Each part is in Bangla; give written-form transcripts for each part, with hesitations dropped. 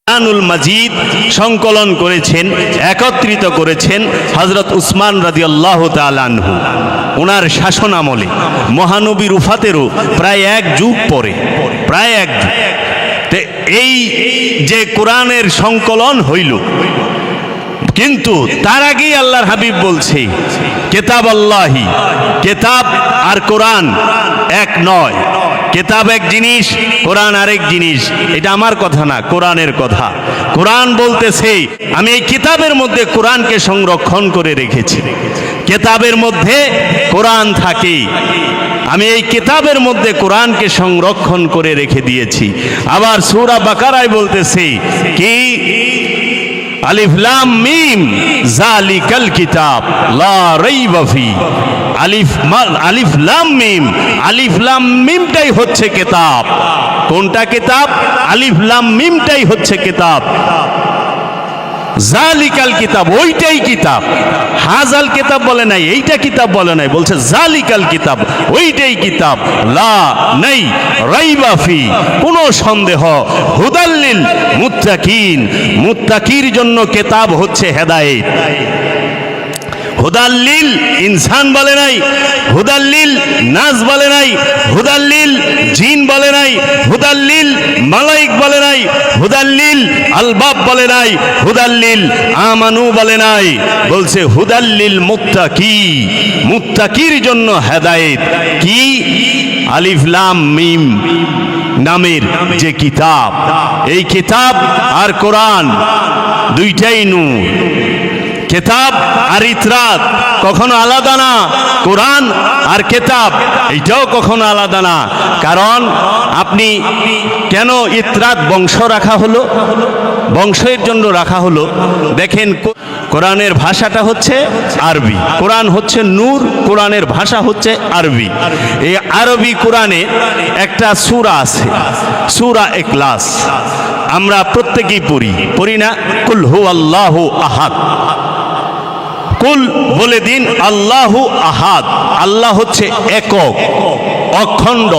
কুরআনুল মাজিদ সংকলন করেছেন, একত্রিত করেছেন হযরত উসমান রাদিয়াল্লাহু তাআলা আনহু। ওনার শাসন আমলে মহানবীর উফাতেরও প্রায় এক যুগ পরে, প্রায় এক যুগ। এই যে কোরআনের সংকলন হইল, কিন্তু তার আগেই আল্লাহর হাবিব বলছে কিতাব আল্লাহি, কিতাব আর কোরআন এক নয়। কিতাব এক জিনিস, কোরআন আরেক জিনিস। এটা আমার কথা না, কোরআনের কথা। কোরআন বলতেছে আমি এই কিতাবের মধ্যে কোরআনকে সংরক্ষণ করে রেখেছি, কিতাবের মধ্যে কোরআন থাকে, আমি এই কিতাবের মধ্যে কোরআনকে সংরক্ষণ করে রেখে দিয়েছি। আবার সূরা বাকারায় বলতেছে কি, আলিফ লাম মিম যালিকাল কিতাব লা রাইবা ফি। আলিফ লাম মিম, আলিফ লাম মিমটাই হচ্ছে কিতাব। কোনটা কিতাব? আলিফ লাম মিমটাই হচ্ছে কিতাব। জালিকাল কিতাব, ওইটাই কিতাব। হাজাল কিতাব বলে নাই, এইটা কিতাব বলে নাই, বলছে জালিকাল কিতাব, ওইটাই কিতাব। লা নাই রাইবা ফি, কোনো সন্দেহ। হুদাল্লিল মুত্তাকিন, মুত্তাকির জন্য কিতাব হচ্ছে হেদায়েত। হুদাল্লিল ইনসান বলে নাই, হুদাল্লিল নাস বলে নাই, হুদাল্লিল জিন বলে নাই, হুদাল্লিল মালাইক বলে নাই, হুদাল্লিল আলবাব বলে নাই, হুদাল্লিল আমানু বলে নাই, বলছে হুদাল্লিল মুত্তাকি, মুত্তাকির জন্য হেদায়েত। কি? আলিফ লাম মিম নামের যে কিতাব, এই কিতাব আর কোরআন দুইটাই নূর। কিতাব আর ইতরাত কখনো আলাদা না, কোরআন আর কিতাব এইটাও কখনো আলাদা না। কারণ আপনি কেন ইতরাত বংশ রাখা হলো? বংশের জন্য রাখা হলো। দেখেন, কোরআনের ভাষাটা হচ্ছে আরবি, কোরআন হচ্ছে নূর, কোরআনের ভাষা হচ্ছে আরবি। এই আরবি কোরআনে একটা সূরা আছে, সূরা ইখলাস। আমরা প্রত্যেকেই পড়ি না? কুল হুয়াল্লাহু আহাদ। কুল বলে দিন আল্লাহু আহাদ। আল্লাহ হচ্ছে একক, অখণ্ড,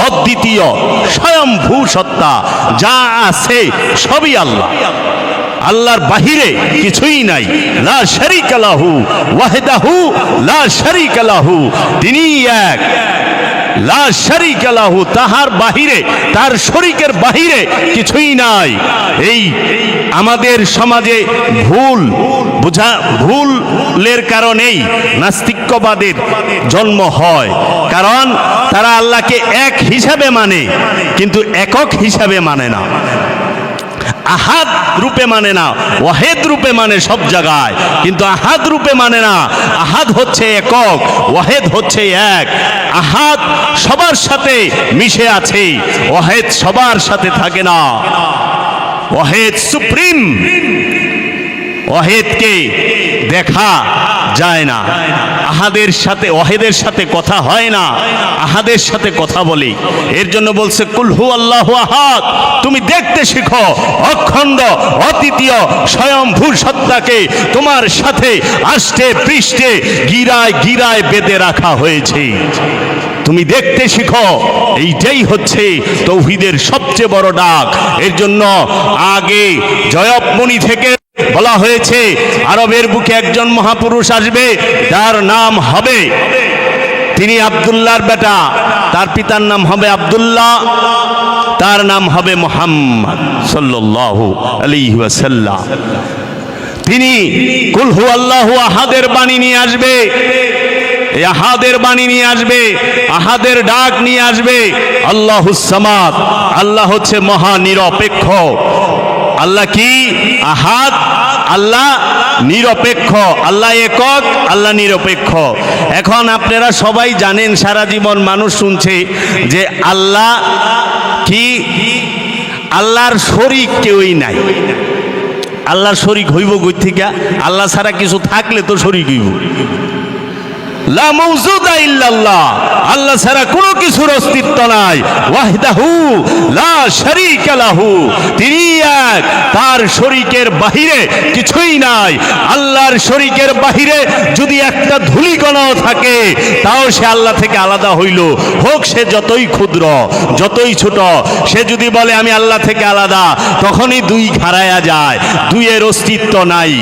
অদ্বিতীয়, স্বয়ংভূ সত্তা। যা আছে সবই আল্লাহ, আল্লাহর বাহিরে কিছুই নাই। লা শারীকা লাহু ওয়াহদাহু লা শারীকা লাহু, তিনি এক, লা শারীকা লাহু, তাহার বাহিরে, তার শরীকের বাহিরে কিছুই নাই। এই আমাদের সমাজে ভুলের কারণেই নাস্তিক্যবাদের জন্ম হয়। কারণ তারা আল্লাহকে এক হিসাবে মানে, কিন্তু একক হিসাবে মানে না। আহাদ রূপে মানে না, ওয়াহেদ রূপে মানে সব জায়গায়, কিন্তু আহাদ রূপে মানে না। আহাদ হচ্ছে একক, ওয়াহেদ হচ্ছে এক। আহাদ সবার সাথে মিশে আছে, ওয়াহেদ সবার সাথে থাকে না। ওয়াহেদ সুপ্রিম, ওয়াহেদকে দেখা যায় না। আহাদের সাথে, ওয়াহেদের সাথে কথা হয় না, আহাদের সাথে কথা বলি। এর জন্য বলছে কুল হুয়াল্লাহু আহাদ, তুমি দেখতে শিখো অখণ্ড, অদ্বিতীয়, স্বয়ংভূ সত্তাকে তোমার সাথে আষ্টে পৃষ্ঠে গিরায় গিরায় বেঁধে রাখা হয়েছে। তুমি দেখতে শিখো, এইটাই হচ্ছে তৌহিদের সবচেয়ে বড় ডাক। এর জন্য আগে জয়বমণি থেকে বলা হয়েছে আরবের বুকে একজন মহাপুরুষ আসবে, তার নাম হবে, তিনি আব্দুল্লাহর বেটা, তার পিতার নাম হবে আব্দুল্লাহ, তার নাম হবে মুহাম্মদ সাল্লাল্লাহু আলাইহি ওয়াসাল্লাম। তিনি কুল হুয়াল্লাহু আহাদের বাণী নিয়ে আসবে, এই আহাদের বাণী নিয়ে আসবে, আহাদের ডাক নিয়ে আসবে। আল্লাহুস সামাদ, আল্লাহ হচ্ছে মহা নিরপেক্ষ। আল্লাহ কি? আহাদ, আল্লাহ নিরপেক্ষ, আল্লাহ একক, আল্লাহ নিরপেক্ষ। এখন আপনারা সবাই জানেন, সারা জীবন মানুষ শুনছে যে আল্লাহ কি? আল্লাহর শরীক কেউই নাই। আল্লাহর শরীক হইব কই থেকে? আল্লাহ ছাড়া কিছু থাকলে তো শরীক হইব। লা মাউজুদা ইল্লাল্লাহ, আল্লাহ ছাড়া কোনো কিছুর অস্তিত্ব নাই। ওয়াহদাহু লা শারীকা লাহু, তিনি এক, তার শরীকের বাহিরে কিছুই নাই। আল্লাহর শরীকের বাহিরে যদি একটা ধূলিকণাও থাকে তাও সে আল্লাহ থেকে আলাদা হইল, হোক সে যতই ক্ষুদ্র যতই ছোট। সে যদি বলে আমি আল্লাহ থেকে আলাদা, তখনই দুই হারায়া যায়। দুইয়ের অস্তিত্ব নাই,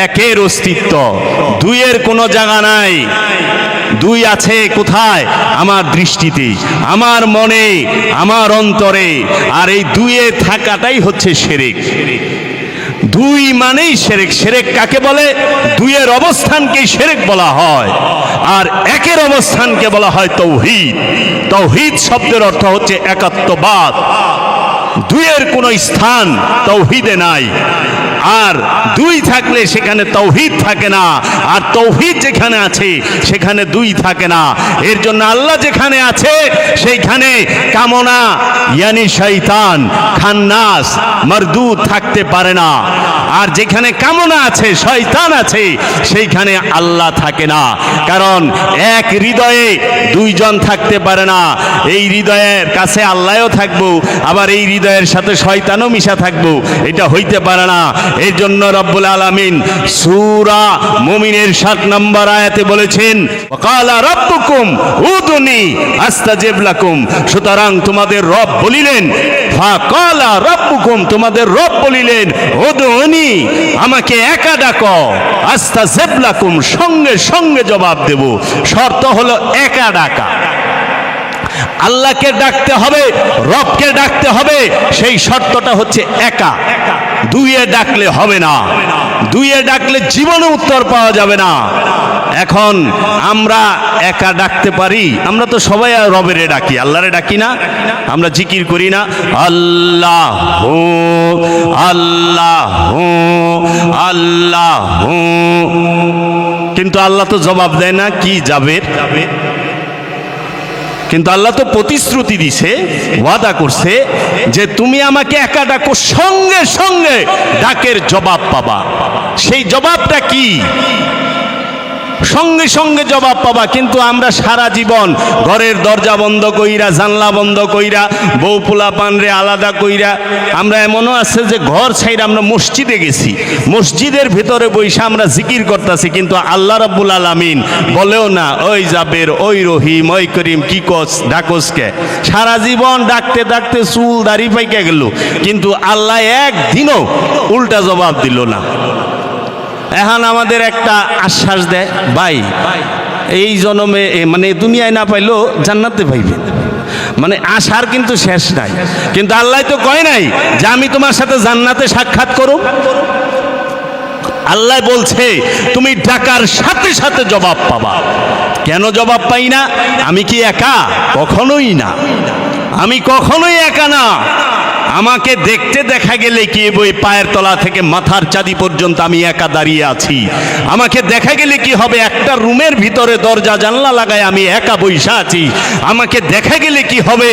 একের অস্তিত্ব, দুইয়ের কোনো জায়গা নাই। দুই আছে কোথায়? আমার দৃষ্টিতে, আমার মনে, আমার অন্তরে। আর এই দুইয়ে থাকাটাই হচ্ছে শিরক। দুই মানেই শিরক। শিরক কাকে বলে? দুইয়ের অবস্থানকে শিরক বলা হয়, আর একের অবস্থানকে বলা হয় তৌহিদ। তৌহিদ শব্দের অর্থ হচ্ছে একাত্মবাদ। দুইয়ের কোনো স্থান তৌহিদে নাই। আর দুই থাকলে সেখানে তৌহিদ থাকে না, আর তৌহিদ যেখানে আছে সেখানে দুই থাকে না। এর জন্য আল্লাহ যেখানে আছে সেইখানে কামনা ইয়ানি শয়তান, খান্নাস, মারদুদ থাকতে পারে না। আর যেখানে কামনা আছে, শয়তান আছে, সেইখানে আল্লাহ থাকে না। কারণ এক হৃদয়ে দুইজন থাকতে পারে না। এই হৃদয়ের কাছে আল্লাহও থাকবো, আবার এই হৃদয়ের সাথে শয়তানও মিশা থাকবো, এটা হইতে পারে না। এর জন্য রব্বুল আলামিন সূরা মুমিনের 7 নম্বর আয়াতে বলেছেন, ওয়াকালা রাব্বুকুম উদুনি আস্তাজিব লাকুম। সুতরাং তোমাদের রব বলিলেন, ফাকালা রাব্বুকুম, তোমাদের রব বলিলেন, উদুনি, আমাকে একা ডাকো, আস্তাজিব লাকুম, সঙ্গে সঙ্গে জবাব দেব। শর্ত হলো একা ডাকা। আল্লাহকে ডাকতে হবে, রবকে ডাকতে হবে, সেই শর্তটা হচ্ছে একা। দুইয়ে ডাকলে হবে না, দুইয়ে ডাকলে জীবনে উত্তর পাওয়া যাবে না। এখন আমরা একা ডাকতে পারি? আমরা তো সবাই রবেরে ডাকি, আল্লাহরে ডাকি না? আমরা জিকির করি না, আল্লাহ আল্লাহ আল্লাহ, কিন্তু আল্লাহ তো জবাব দেয় না। কি যাবে? কিন্তু আল্লাহ তো প্রতিশ্রুতি দিছে, ওয়াদা করছে যে তুমি আমাকে একা ডাকো, সঙ্গে সঙ্গে ডাকের জবাব পাবা। সেই জবাবটা কি? সঙ্গে সঙ্গে জবাব পাবা। কিন্তু আমরা সারা জীবন ঘরের দরজা বন্ধ কইরা, জানলা বন্ধ কইরা, বউ পোলা পানরে আলাদা কইরা, আমরা এমনও আছে যে ঘর ছাইরা আমরা মসজিদে গেছি, মসজিদের ভিতরে বইসা আমরা জিকির করতেছি, কিন্তু আল্লাহ রাব্বুল আলামিন বলেও না, ওই জাবের, ওই রহিম, ওই করিম, কি কস ডাকসকে। সারা জীবন ডাকতে ডাকতে চুল দাড়ি পাইকে গেল, কিন্তু আল্লাহ একদিনও উল্টা জবাব দিল না। এখন আমাদের একটা আশ্বাস দেয়, ভাই এই জন্মে মানে দুনিয়ায় না পাইলেও জান্নাতে পাইবে, মানে আশার কিন্তু শেষ নাই। কিন্তু আল্লাহ তো কয় নাই যে আমি তোমার সাথে জান্নাতে সাক্ষাৎ করো। আল্লাহ বলছে তুমি ডাকার সাথে সাথে জবাব পাবা। কেন জবাব পাই না? আমি কি একা? কখনোই না, আমি কখনোই একা না। আমাকে দেখতে দেখা গেলে কি বই পায়ের তলা থেকে মাথার চাঁদি পর্যন্ত আমি একা দাঁড়িয়ে আছি। আমাকে দেখা গেলে কি হবে? একটা রুমের ভিতরে দরজা জানলা লাগায় আমি একা বইসা আছি। আমাকে দেখা গেলে কি হবে?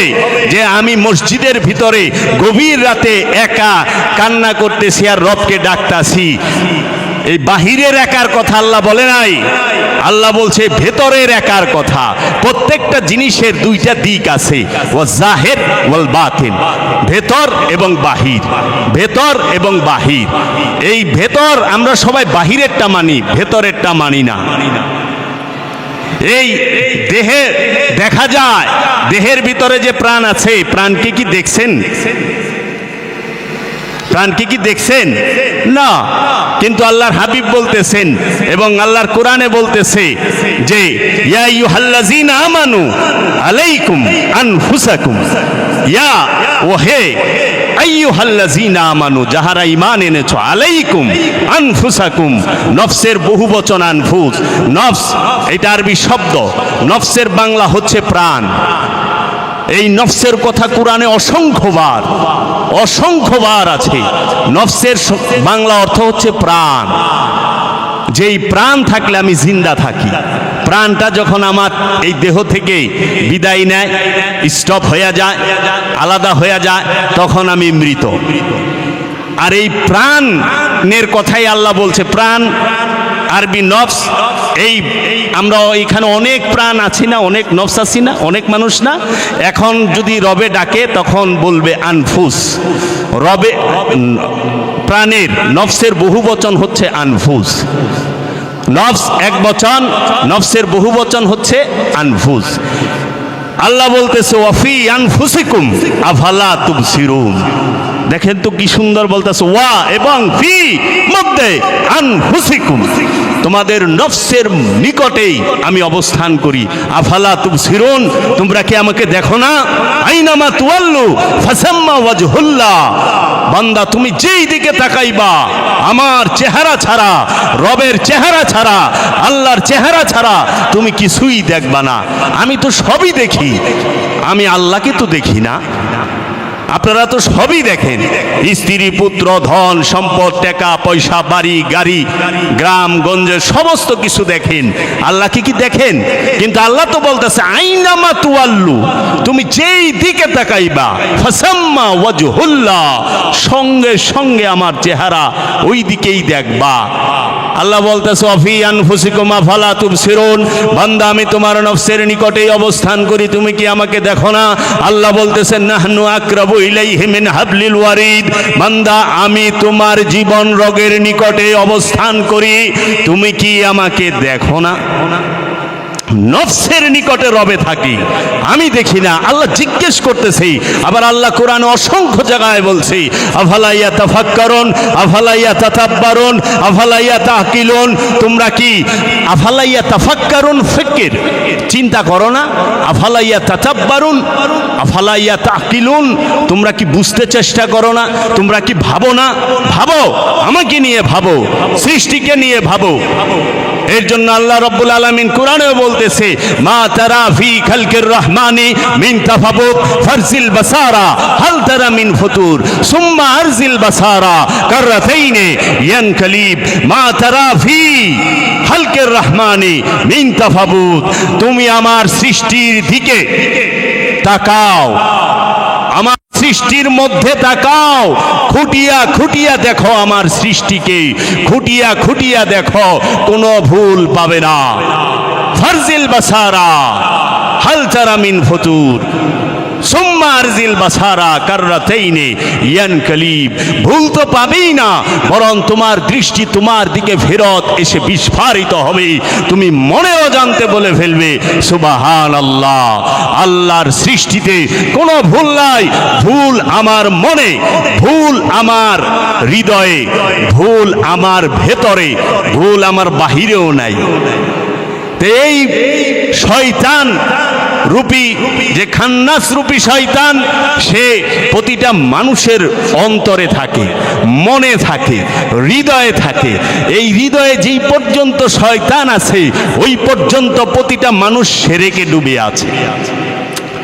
যে আমি মসজিদের ভিতরে গভীর রাতে একা কান্না করতেছি আর রবকে ডাকতাছি। এই বাহিরের একার কথা আল্লাহ বলে নাই, আল্লাহ বলছে ভেতরের একার কথা। প্রত্যেকটা জিনিসের দুইটা দিক আছে, ও জাহির ওয়াল বাতিন, ভেতর এবং বাহির, ভেতর এবং বাহির। এই ভেতর আমরা সবাই বাহিরেরটা মানি, ভেতরেরটা মানি না। এই দেহে দেখা যায়, দেহের ভিতরে যে প্রাণ আছে, প্রাণকে কি দেখছেন? প্রাণকে কি দেখছেন? না। কিন্তু আল্লাহর হাবিব বলতেছেন এবং আল্লাহর কোরআনে বলতেছে যে ইয়া আইয়ুহাল্লাযীনা আমানু আলাইকুম আনফুসাকুম, ইয়া ওহে আইয়ুহাল্লাযীনা আমানু, যাহারা ঈমান এনেছো, আলাইকুম আনফুসাকুম, নফসের বহুবচন আনফুস। নফস এটা আরবি শব্দ, নফসের বাংলা হচ্ছে প্রাণ। এই নফসের কথা কোরআনে অসংখ্যবার অসংখ্যবার আছে। নফসের বাংলা অর্থ হচ্ছে প্রাণ। যেই প্রাণ থাকলে আমি জিন্দা থাকি। প্রাণটা যখন আমার এই দেহ থেকে বিদায় নেয়, স্টপ হয়ে যায়, আলাদা হয়ে যায়, তখন আমি মৃত। আর এই প্রাণের কথাই আল্লাহ বলছে, প্রাণ আরবি নফস। এই আমরা এখানে অনেক প্রাণ আছি না, অনেক নফস আছি না, অনেক মানুষ না। এখন যদি রবে ডাকে তখন বলবে আনফুস। রবে প্রাণের নফসের বহুবচন হচ্ছে আনফুস। নফস এক বচন, নফসের বহুবচন হচ্ছে আনফুস। আল্লাহ বলতেছে ওয়াফি আনফুসিকুম আফালা তুবসিরুন। দেখেন তো কি সুন্দর বলতেছে, ওয়া এবং ফি মধ্যে আনফুসিকুম, তোমাদের নফসের নিকটেই আমি অবস্থান করি। আফালা তুবসিরুন, তোমরা কি আমাকে দেখো না? আইনামা তুয়াল্লু ফাসাম্মা ওয়াজহুল্লাহ, বান্দা তুমি যেই দিকে তাকাইবা আমার চেহারা ছাড়া, রবের চেহারা ছাড়া, আল্লাহর চেহারা ছাড়া তুমি কিছুই দেখবা না। আমি তো সবই দেখি, আমি আল্লাহকে তো দেখি না। আপনারা তো সবই দেখেন, স্ত্রী পুত্র ধন সম্পদ টাকা পয়সা বাড়ি গাড়ি গ্রাম গঞ্জের সমস্ত কিছু দেখেন। আল্লাহ কি দেখেন? কিন্তু আল্লাহ তো বলতেছে আইনামা তুয়াল্লু, তুমি যেই দিকে তাকাইবা ফাসাম্মা ওয়াজহুল্লাহ, সঙ্গে সঙ্গে আমার চেহারা ওই দিকেই দেখবা। আল্লাহ বলতেছে অফি আনফুসিকুম আফালা তুবসিরুন, বান্দা আমি তোমার নফসের নিকটেই অবস্থান করি, তুমি কি আমাকে দেখো না? আল্লাহ বলতেছেন নাহনু আকরাবু ইলাইহি মিন হাবলিল ওয়ারিদ, বান্দা আমি তোমার জীবন রোগের নিকটে অবস্থান করি, তুমি কি আমাকে দেখো না? নফসের নিকটে রবে থাকি, আমি দেখি না। আল্লাহ জিজ্ঞেস করতেছি। আবার আল্লাহ কোরআনে অসংখ্য জায়গায় বলছি আফালা ইয়াতাফাক্কারুন আফালা ইয়াতাতাব্বারুন আফালা ইয়াতাকিলুন, তোমরা কি আফালা ইয়াতাফাক্কারুন ফিকির চিন্তা করো না? আফালা ইয়াতাতাব্বারুন আফালা ইয়াতাকিলুন, তোমরা কি বুঝতে চেষ্টা করো না? তোমরা কি ভাবো না? ভাবো, আমাকে নিয়ে ভাবো, সৃষ্টিকে নিয়ে ভাবো। এর জন্য আল্লাহ রাব্বুল আলামিন কোরআনেও বলতেছে মা তারা ফি খালকির রহমানি মিন তাফাবুত ফারজিল বাসারা হাল তারা মিন ফুতুর সুম্মা আরজিল বাসারা কাররাতাইনি ইয়ানকালিব মা তারা ফি খালকির রহমানি মিন তাফাবুত, তুমি আমার সৃষ্টির দিকে তাকাও, আমার সৃষ্টির মধ্যে তাকাও, খুঁটিয়া খুঁটিয়া দেখো আমার সৃষ্টিকে, খুঁটিয়া খুঁটিয়া দেখো, কোনো ভুল পাবে না। ফারজিল বাসারা হাল তারা মিন ফুতুর সুম্মা আরজিল বাসারা কাররাতাইনি ইয়ানকালিব, ভুল তো পাবেই না, বরং তোমার দৃষ্টি তোমার দিকে ফেরত এসে বিস্ফারিত হবে, তুমি মনেও জানতে বলে ফেলবে সুবহানাল্লাহ। আল্লাহর সৃষ্টিতে কোনো ভুল নাই, ভুল আমার মনে, ভুল আমার হৃদয়ে, ভুল আমার ভেতরে, ভুল আমার বাহিরেও নাই। এই শয়তান রূপী যে খান্নাস রূপী শয়তান, সে প্রতিটা মানুষের অন্তরে থাকে, মনে থাকে, হৃদয়ে থাকে। এই হৃদয়ে যেই পর্যন্ত শয়তান আছে ওই পর্যন্ত প্রতিটা মানুষ শিরকে ডুবে আছে,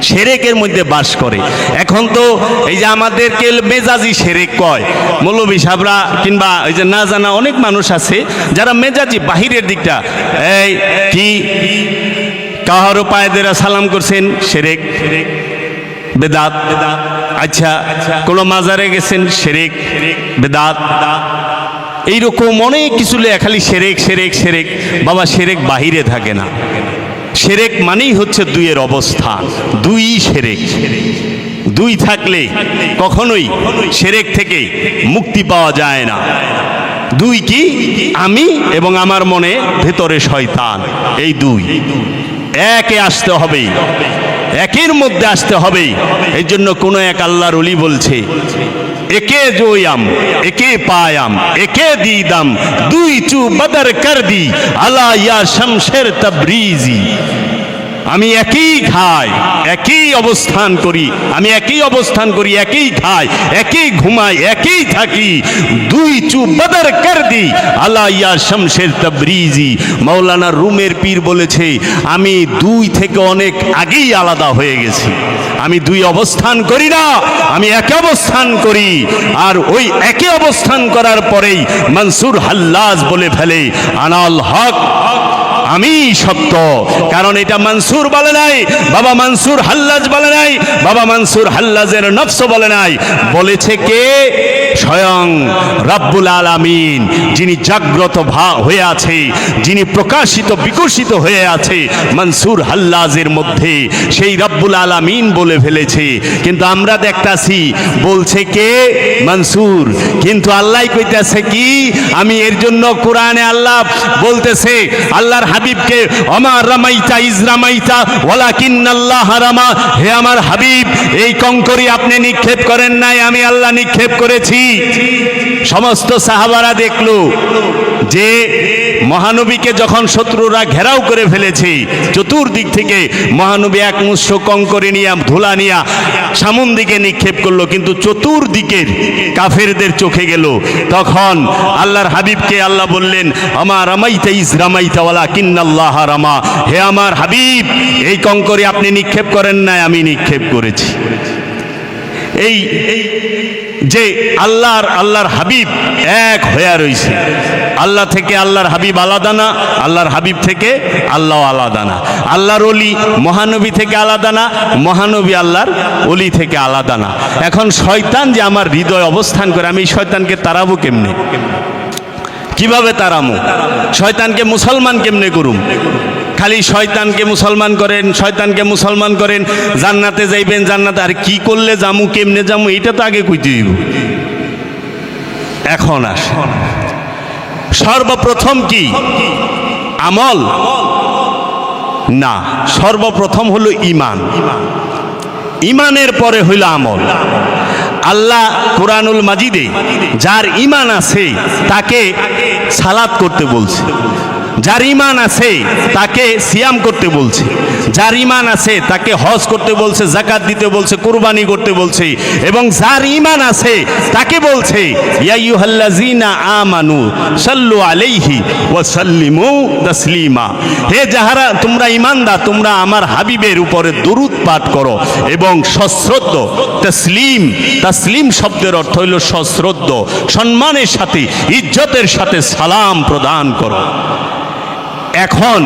শিরকের মধ্যে বাস করে। এখন তো এই যে আমাদেরকে মেজাজি শিরক কয়, মৌলভী সাহেবরা কিংবা এই যে না জানা অনেক মানুষ আছে যারা মেজাজি বাহিরের দিকটা, এই কি কাহারও পায়ে দেরা সালাম করছেন শিরক বেদাত, আচ্ছা কোন মাজারে গেছেন শিরক বেদাত, এইরকম অনেক কিছু খালি শিরক শিরক শিরক। বাবা শিরক বাহিরে থাকে না, শিরক মানেই হচ্ছে দুইয়ের অবস্থান, দুই শিরক। দুই থাকলে কখনোই শিরক থেকে মুক্তি পাওয়া যায় না। দুই কি? আমি এবং আমার মনে ভেতরে শয়তান, এই দুই একে আসতে হবে, একের মধ্যে আসতে হবে। এই জন্য কোন এক আল্লাহর ওলি বলছে একে জোয়াম একে পায়াম একে দিদাম দুই চু বদর কর দি আলা ইয়া শমশের তবরিজি, আমি একই খাই একই অবস্থান করি, আমি একই অবস্থান করি, একই খাই একই ঘুমাই একই থাকি, দুই চু বদর কর দি আলা ইয়া শমশের তবরিজি। মাওলানা রুমের পীর বলেছে আমি দুই থেকে অনেক আগেই আলাদা হয়ে গেছি, আমি দুই অবস্থান করি না, আমি একে অবস্থান করি। আর ওই একে অবস্থান করার পরেই মনসুর হাল্লাজ বলে ফেলে আনাল হক, আমি সত্য। কারণ এটা মনসুর বলে নাই, বাবা মনসুর হাল্লাজ বলে নাই, বাবা মনসুর হাল্লাজের নফস বলে নাই, বলেছে কে? স্বয়ং রব্বুল আলামিন, যিনি জাগ্রত হয়ে আছে, যিনি প্রকাশিত বিকশিত হয়ে আছে মনসুর হাল্লাজের মধ্যে, সেই রব্বুল আলামিন বলে ফেলেছে। কিন্তু আমরা দেখতাছি বলছে কে? মনসুর। কিন্তু আল্লাহ কইতেছে কি? আমি এর জন্য কোরআনে আল্লাহ বলতেছে আল্লাহর হাবিবকে, ওমা রামাইতা ইজ রামাইতা ওয়ালাকিন্নাল্লাহ রামা, হে আমার হাবিব, এই কঙ্করি আপনি নিক্ষেপ করেন নাই, আমি আল্লাহ নিক্ষেপ করেছি। সমস্ত সাহাবারা দেখলো যে মহানবীকে যখন শত্রুরা ঘেরাও করে ফেলেছে, চতুর্দিক থেকে মহানবী এক মুষ্ঠ কঙ্করি নিয়ে, ধুলা নিয়ে সামন দিকে নিক্ষেপ করলো, কিন্তু চতুর্দিকের কাফেরদের চোখে গেল। তখন আল্লাহর হাবিবকে আল্লাহ বললেন, আমা রামাইতা ইজ রামাইতা ওয়ালাকিন্নাল্লাহ রামা, হে আমার হাবিব, এই কঙ্করি আপনি নিক্ষেপ করেন নাই, আমি নিক্ষেপ করেছি। এই যে আল্লাহর হাবিব এক হয়ে রয়েছে, আল্লাহ থেকে আল্লাহর হাবিব আলাদা না, আল্লাহর হাবিব থেকে আল্লাহ আলাদা না, আল্লাহর ওলি মহানবী থেকে আলাদা না, মহানবী আল্লাহর ওলি থেকে আলাদা না। এখন শয়তান যে আমার হৃদয় অবস্থান করে, আমি শয়তানকে তাড়াবো কেমনে? কিভাবে তাড়ামো? শয়তানকে মুসলমান কেমনে করুম? খালি শয়তানকে মুসলমান করেন, শয়তানকে মুসলমান করেন, জান্নাতে যাইবেন, জান্নাতে। আর কি করলে জামু, কেমনে জামু, এটা তো আগে কইতে হইব। এখন আস, সর্বপ্রথম কি আমল? না, সর্বপ্রথম হলো ঈমান। ঈমানের পরে হইল আমল। আল্লাহ কুরআনুল মাজিদে যার ঈমান আছে তাকে সালাত করতে বলছে, যার ঈমান আছে তাকে সিয়াম করতে বলছে, যার ঈমান আছে তাকে হজ করতে বলছে, যাকাত দিতে বলছে, কুরবানি করতে বলছে, এবং যার ঈমান আছে তাকে বলছে ইয়া আইয়ুহাল্লাযীনা আমানু সাল্লু আলাইহি ওয়া সাল্লিমু তাসলিমা, হে যাহারা তোমরা ঈমানদার, তোমরা আমার হাবিবের উপরে দরুদ পাঠ করো এবং সশ্রদ্ধ তাসলিম, তাসলিম শব্দের অর্থ হইল সশ্রদ্ধ, সম্মানের সাথে ইজ্জতের সাথে সালাম প্রদান করো। এখন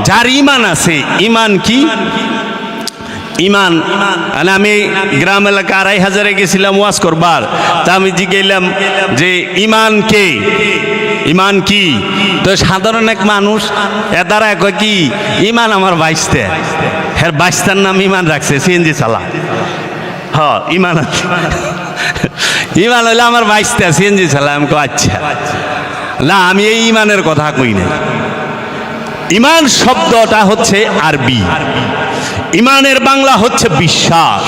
যার ঈমান আছে, ঈমান কি? ঈমান, আমি গ্রাম এলাকা ২৫০০ গেছিলাম ওয়াজ করবার, তা আমি জিজ্ঞাইলাম যে ঈমান কে, ঈমান কি? তো সাধারণ এক মানুষ এদারা কয় কি, ঈমান আমার বাইশতে, হ্যাঁ বাইশটার নাম ঈমান রাখছে, সিএনজি চালা। হ্যাঁ ঈমান আছে, ঈমান হইলে আমার বাইশতে, সিএনজি চালা। আমি কো আচ্ছা, না আমি এই ঈমানের কথা কই না। ঈমান শব্দটা হচ্ছে আরবি, ঈমানের বাংলা হচ্ছে বিশ্বাস।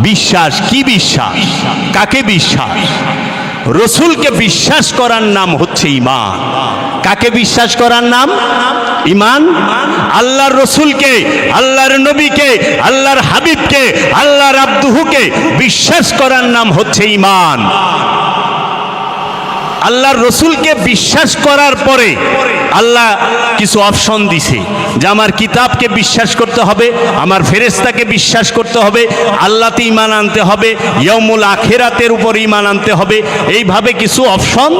বিশ্বাস কি? বিশ্বাস কাকে? বিশ্বাস রসুলকে বিশ্বাস করার নাম হচ্ছে ঈমান। কাকে বিশ্বাস করার নাম? ঈমান। আল্লাহর রসুলকে, আল্লাহর নবীকে, আল্লাহর হাবিবকে, আল্লাহর আব্দুহুকে বিশ্বাস করার নাম হচ্ছে ঈমান। আল্লাহর রসুলকে বিশ্বাস করার পরে আল্লাহ কিছু অপশন দিছে যে আমার কিতাবকে বিশ্বাস করতে হবে, আমার ফেরেশতাকে বিশ্বাস করতে হবে, আল্লাহতে ঈমান আনতে হবে, ইয়াউমুল আখিরাতের উপর ঈমান আনতে হবে, এইভাবে কিছু অপশন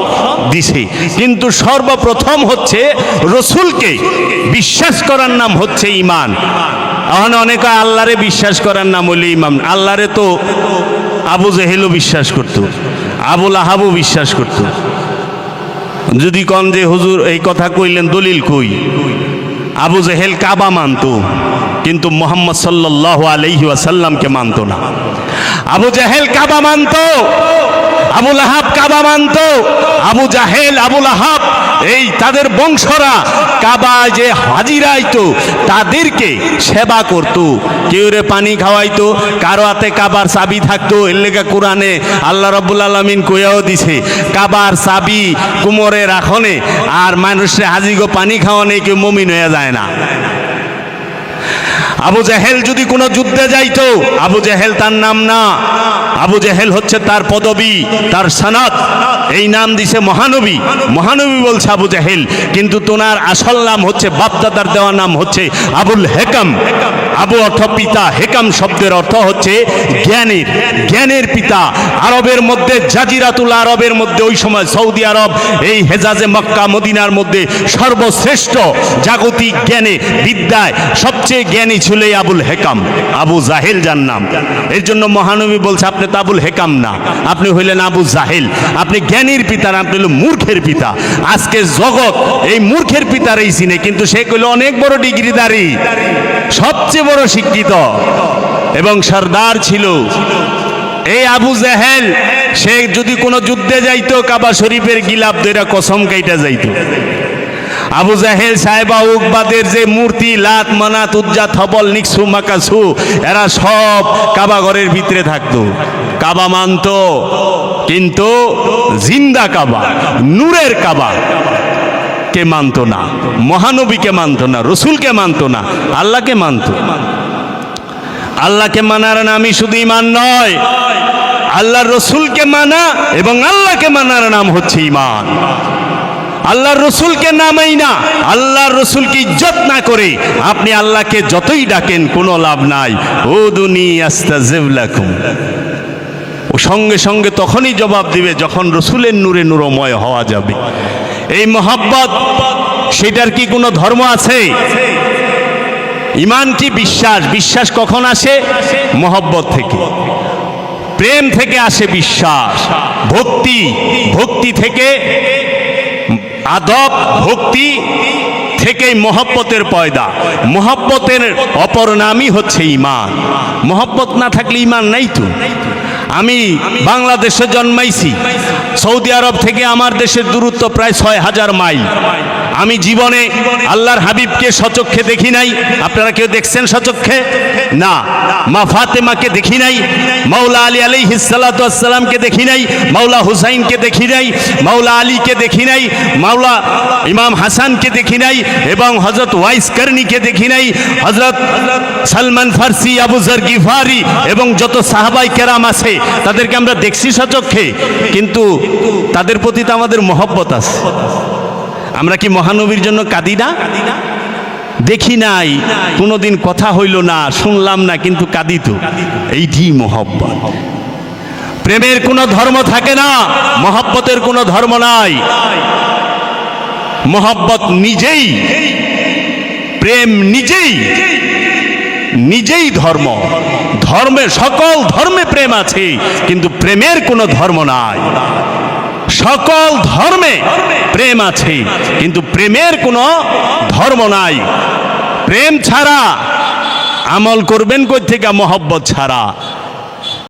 দিছে। কিন্তু সর্বপ্রথম হচ্ছে রসুলকে বিশ্বাস করার নাম হচ্ছে ঈমান। এখন অনেকে আল্লাহরে বিশ্বাস করার নাম হইলে ঈমান। আল্লাহরে তো আবু জেহেলও বিশ্বাস করত, আবুল আহাবও বিশ্বাস করত। যদি কন যে হুজুর এই কথা কইলেন, দলিল কই? আবু জেহেল কাবা মানত, কিন্তু মুহাম্মদ সাল্লাল্লাহু আলাইহি ওয়াসাল্লামকে মানত না। আবু জেহেল কাবা মানত, আবুল আহাব কাবা মানত, আবু জাহেল, আবুল আহাব, এই তাদের বংশরা কাবায় যে হাজিরা আইতো তাদেরকে সেবা করত, কেউরে পানি খাওয়াইতো, কারো হাতে কাবার চাবি থাকতো। এর লেগে কোরআনে আল্লাহ রাব্বুল আলামিন কইয়াও দিছে কাবার চাবি কোমরে রাখনে, আর মানুষের হাজিগো পানি খাওয়ানে কেউ মুমিন হয়ে যায় না। আবু জেহেল যদি কোনো যুদ্ধে যাইতো, আবু জেহেল তার নাম না, আবু জেহেল হচ্ছে তার পদবী, তার সনদ। এই নাম দিছে মহানবী, মহানবী বলছে আবু জেহেল, কিন্তু তোনার আসল নাম হচ্ছে, বাপদাদার দেওয়া নাম হচ্ছে আবুল হেকাম। আবু অর্থ পিতা, হেকাম শব্দের অর্থ হচ্ছে জ্ঞানের, জ্ঞানের পিতা। আরবের মধ্যে জাজিরাতুল আরবের মধ্যে ওই সময় সৌদি আরব, এই হেজাজে মক্কা মদিনার মধ্যে সর্বশ্রেষ্ঠ জাগতিক জ্ঞানে বিদ্যায় সবচেয়ে জ্ঞানী ছিল আবুল হেকাম, আবু জাহেল যার নাম। এর জন্য মহানবী বলছে আপনি তো তো আবুল হেকাম না, আপনি হইলেন আবু জাহেল, আপনি জ্ঞানীর পিতা না, আপনি হইলেন মূর্খের পিতা। আজকে জগৎ এই মূর্খের পিতারই চিনে, কিন্তু সে কইল অনেক বড় ডিগ্রিধারী, সবচেয়ে বড় শিক্ষিত এবং সর্দার ছিল। এই আবু জাহেল সে যদি কোনো যুদ্ধে যাইতো, কাবা শরীফের গিলাফ ধইরা কসম কাইটা যাইতো। আবু জাহেল সাহেবা উকবাদের যে মূর্তি লাত মানাত উজ্জা থবল নিকসু মাকাসু, এরা সব কাবা ঘরের ভিতরে থাকতো, কাবা মানত, কিন্তু জিন্দা কাবা, নূরের কাবা কে মানত না, মহানবীকে মানত না, রসুলকে মানত না, আল্লাহকে মানত। আল্লাহকে মানার নামই শুধু ঈমান নয়, আল্লাহর রসুলকে মানা এবং আল্লাহকে মানার নাম হচ্ছে ঈমান। আল্লাহর রসুলকে নামাই না, আল্লাহর রসুলকে ইজ্জত না করে আপনি আল্লাহকে যতই ডাকেন কোনো লাভ নাই। উদুনি আস্তাজিব লাকুম, ও সঙ্গে সঙ্গে তখনই জবাব দিবে যখন রসুলের নূরে নূরময় হওয়া যাবে। এই মহব্বত, সেটার কি কোনো ধর্ম আছে? ঈমান কি বিশ্বাস? বিশ্বাস কখন আসে? মহব্বত থেকে, প্রেম থেকে আসে বিশ্বাস। ভক্তি, ভক্তি থেকে আদব, ভক্তি থেকেই মহব্বতের পয়দা। মহব্বতের অপর নামই হচ্ছে ঈমান। মহব্বত না থাকলে ঈমান নাই তো। আমি বাংলাদেশে জন্মাইছি, সৌদি আরব থেকে আমার দেশের দূরত্ব প্রায় ৬,০০০ মাইল। আমি জীবনে আল্লাহর হাবিবকে সচক্ষে দেখি নাই। আপনারা কেউ দেখছেন সচক্ষে? না। মা ফাতেমাকে দেখি নাই, মাওলা আলী আলাইহিস সালাতু ওয়াস সালামকে দেখি নাই, মাওলা হুসাইনকে দেখি নাই, মাওলা আলীকে দেখি নাই, মাওলা ইমাম হাসানকে দেখি নাই, এবং হযরত ওয়াইস কারনীকে দেখি নাই, হযরত সালমান ফারসি, আবু যর গিফারি এবং যত সাহাবায়ে কেরাম আছে তাদেরকে আমরা দেখছি সচক্ষে, কিন্তু তাদের প্রতি তো আমাদের মহব্বত আছে। আমরা কি মহানবীর জন্য কাঁদি না? দেখি নাই, কোনোদিন কথা হইল না, শুনলাম না, কিন্তু কাঁদি তো। এইটি মহব্বত। প্রেমের কোনো ধর্ম থাকে না, মহব্বতের কোনো ধর্ম নাই। মহব্বত নিজেই, প্রেম নিজেই, নিজেই ধর্ম। ধর্মে, সকল ধর্মে প্রেম আছে, কিন্তু প্রেমের কোনো ধর্ম নাই। সকল ধর্মে প্রেম আছে, কিন্তু প্রেমের কোনো ধর্ম নাই। প্রেম ছাড়া আমল করবেন কই থেকে? মহব্বত ছাড়া।